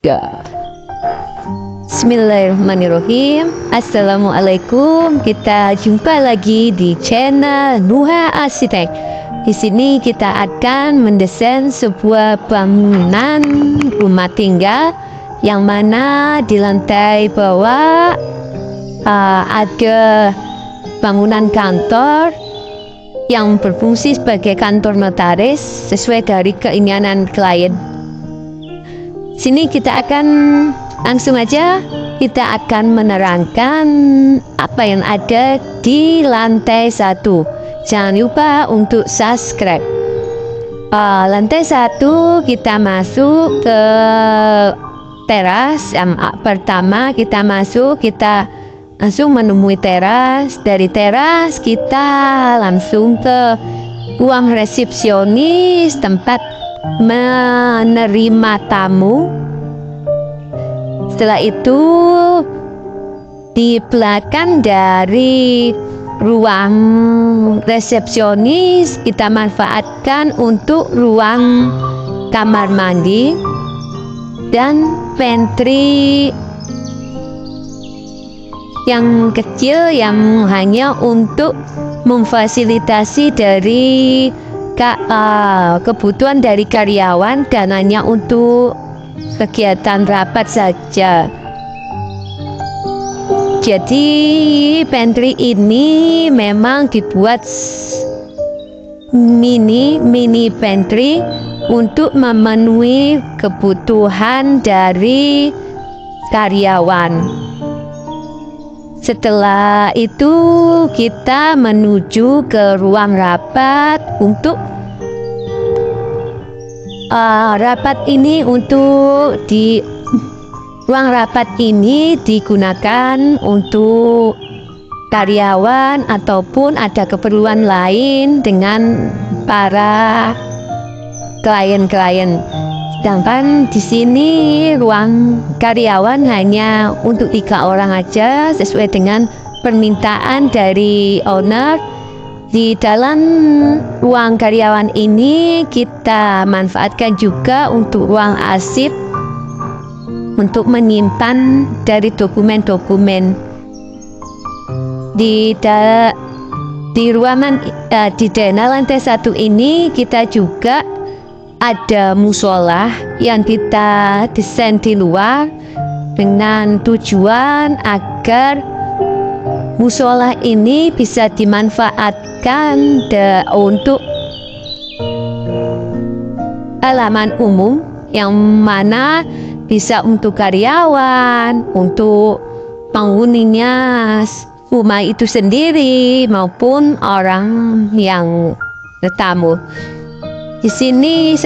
Ya. Bismillahirrahmanirrahim. Assalamualaikum. Kita jumpa lagi di channel Nuha Arsitek. Di sini kita akan mendesain sebuah bangunan rumah tinggal yang mana di lantai bawah ada bangunan kantor yang berfungsi sebagai kantor notaris sesuai dari keinginan klien. Sini kita akan langsung aja menerangkan apa yang ada di lantai 1. Jangan lupa untuk subscribe. Lantai 1 kita masuk ke teras. Yang pertama kita langsung menemui teras. Dari teras kita langsung ke ruang resepsionis, tempat menerima tamu. Setelah itu di belakang dari ruang resepsionis kita manfaatkan untuk ruang kamar mandi dan pantry yang kecil yang hanya untuk memfasilitasi dari kebutuhan dari karyawan dan hanya untuk kegiatan rapat saja. Jadi pantry ini memang dibuat mini pantry untuk memenuhi kebutuhan dari karyawan. Setelah itu kita menuju ke ruang rapat untuk ruang rapat ini digunakan untuk karyawan ataupun ada keperluan lain dengan para klien-klien. Sedangkan di sini ruang karyawan hanya untuk 3 orang aja sesuai dengan permintaan dari owner. Di dalam ruang karyawan ini kita manfaatkan juga untuk ruang arsip untuk menyimpan dari dokumen-dokumen. Di ruangan di dalam lantai 1 ini kita juga ada musola yang kita desain di luar dengan tujuan agar musola ini bisa dimanfaatkan untuk halaman umum yang mana bisa untuk karyawan, untuk penghuninya rumah itu sendiri maupun orang yang bertamu. Di sini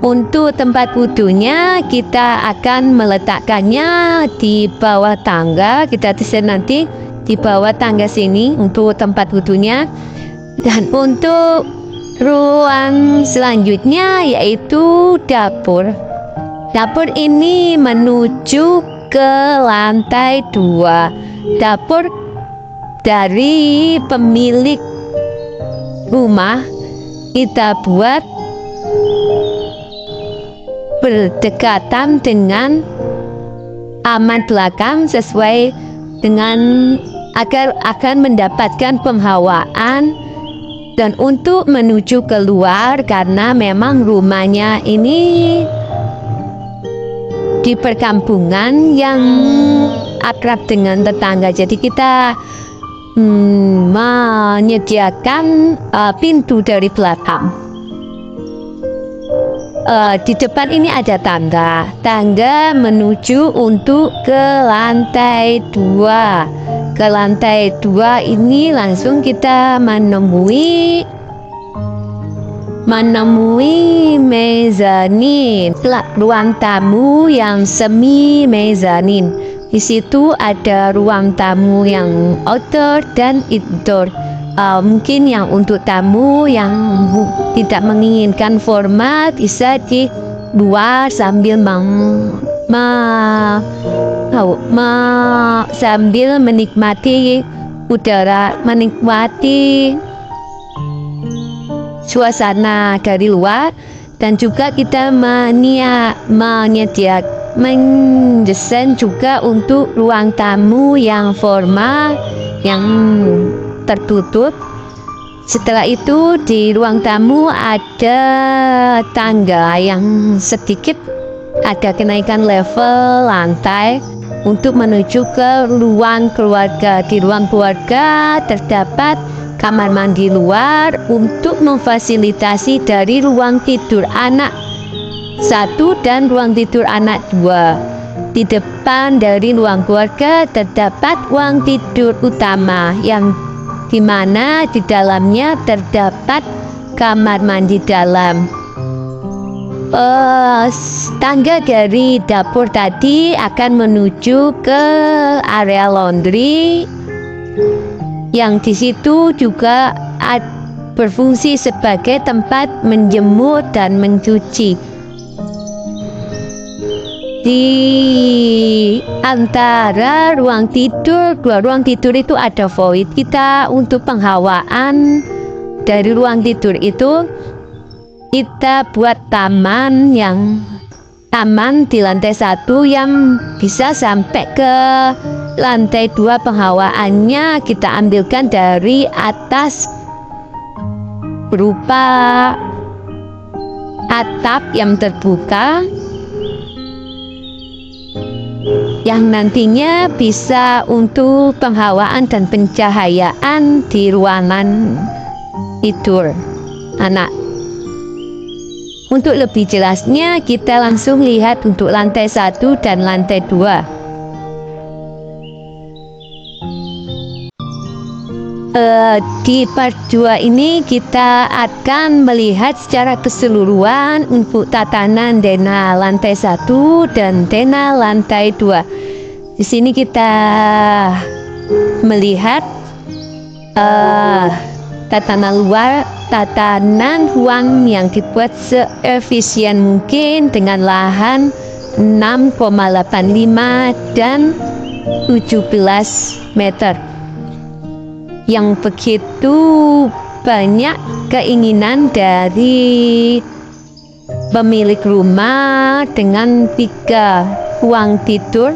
untuk tempat wudhunya kita akan meletakkannya di bawah tangga. Kita desain nanti di bawah tangga sini untuk tempat wudhunya. Dan untuk ruang selanjutnya yaitu dapur. Dapur ini menuju ke lantai 2. Dapur dari pemilik rumah kita buat berdekatan dengan halaman belakang sesuai dengan agar akan mendapatkan penghawaan. Dan untuk menuju keluar karena memang rumahnya ini di perkampungan yang akrab dengan tetangga, jadi kita menyediakan pintu dari belakang. Di depan ini ada tangga menuju untuk ke lantai 2. Ke lantai 2 ini langsung kita menemui mezanin, ruang tamu yang semi mezanin. Di situ ada ruang tamu yang outdoor dan indoor. Mungkin yang untuk tamu yang tidak menginginkan formal bisa di luar sambil sambil menikmati udara, menikmati suasana dari luar, dan juga kita mendesain juga untuk ruang tamu yang formal, yang tertutup. Setelah itu di ruang tamu ada tangga yang sedikit ada kenaikan level lantai untuk menuju ke ruang keluarga. Di ruang keluarga terdapat kamar mandi luar untuk memfasilitasi dari ruang tidur anak 1 dan ruang tidur anak 2. Di depan dari ruang keluarga terdapat ruang tidur utama yang dimana di dalamnya terdapat kamar mandi dalam. Tangga dari dapur tadi akan menuju ke area laundry, yang di situ juga berfungsi sebagai tempat menjemur dan mencuci. Di antara ruang tidur, 2 ruang tidur itu ada void. Kita untuk penghawaan dari ruang tidur itu kita buat taman di lantai 1 yang bisa sampai ke lantai 2. Penghawaannya kita ambilkan dari atas berupa atap yang terbuka, yang nantinya bisa untuk penghawaan dan pencahayaan di ruangan tidur anak. Untuk lebih jelasnya kita langsung lihat untuk lantai 1 dan lantai 2. Di part 2 ini kita akan melihat secara keseluruhan untuk tatanan denah lantai 1 dan denah lantai 2. Di sini kita melihat tatanan luar, tatanan ruang yang dibuat seefisien mungkin dengan lahan 6,85 dan 17 meter. Yang begitu banyak keinginan dari pemilik rumah dengan 3 ruang tidur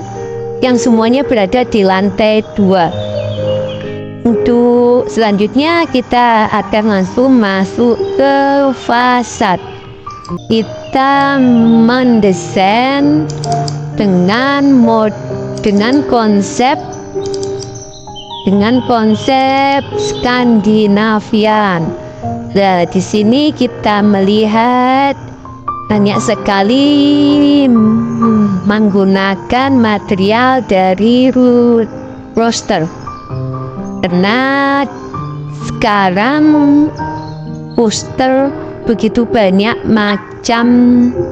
yang semuanya berada di lantai 2. Untuk selanjutnya kita akan langsung masuk ke fasad. Kita mendesain dengan konsep Skandinavian. Nah, di sini kita melihat banyak sekali menggunakan material dari roster. Karena sekarang poster begitu banyak macam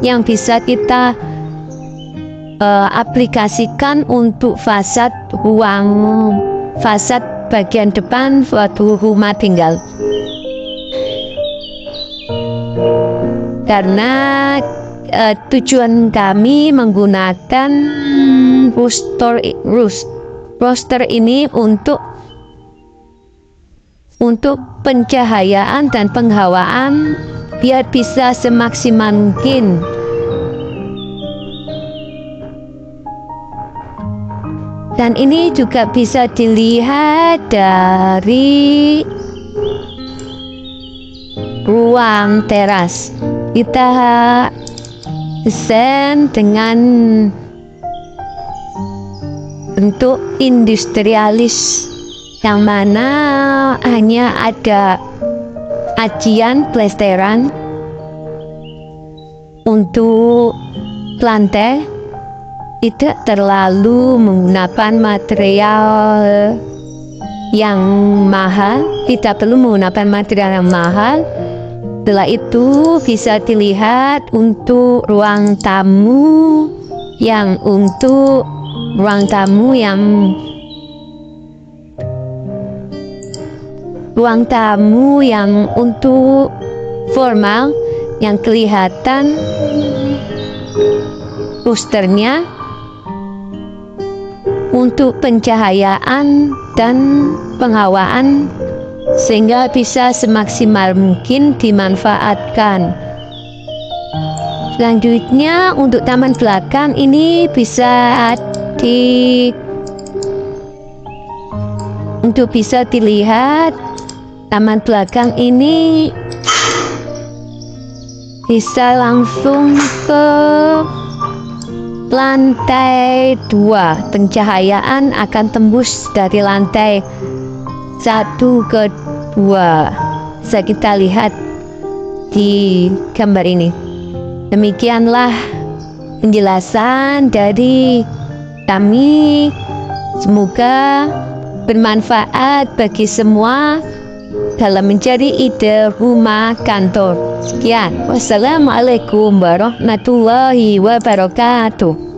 yang bisa kita aplikasikan untuk fasad bagian depan suatu rumah tinggal. Karena tujuan kami menggunakan roster ini untuk pencahayaan dan penghawaan biar bisa semaksimal mungkin. Dan ini juga bisa dilihat dari ruang teras. Kita desain dengan bentuk industrialis, yang mana hanya ada ajian plesteran untuk lantai. Tidak terlalu menggunakan material yang mahal, tidak perlu menggunakan material yang mahal. Setelah itu bisa dilihat untuk ruang tamu yang untuk formal, yang kelihatan posternya untuk pencahayaan dan penghawaan sehingga bisa semaksimal mungkin dimanfaatkan. Selanjutnya untuk taman belakang ini bisa dilihat, taman belakang ini bisa langsung ke lantai 2. Pencahayaan akan tembus dari lantai 1 ke 2. Bisa kita lihat di gambar ini. Demikianlah penjelasan dari kami. Semoga bermanfaat bagi semua dalam mencari ide rumah kantor. Sekian. Wassalamualaikum warahmatullahi wabarakatuh.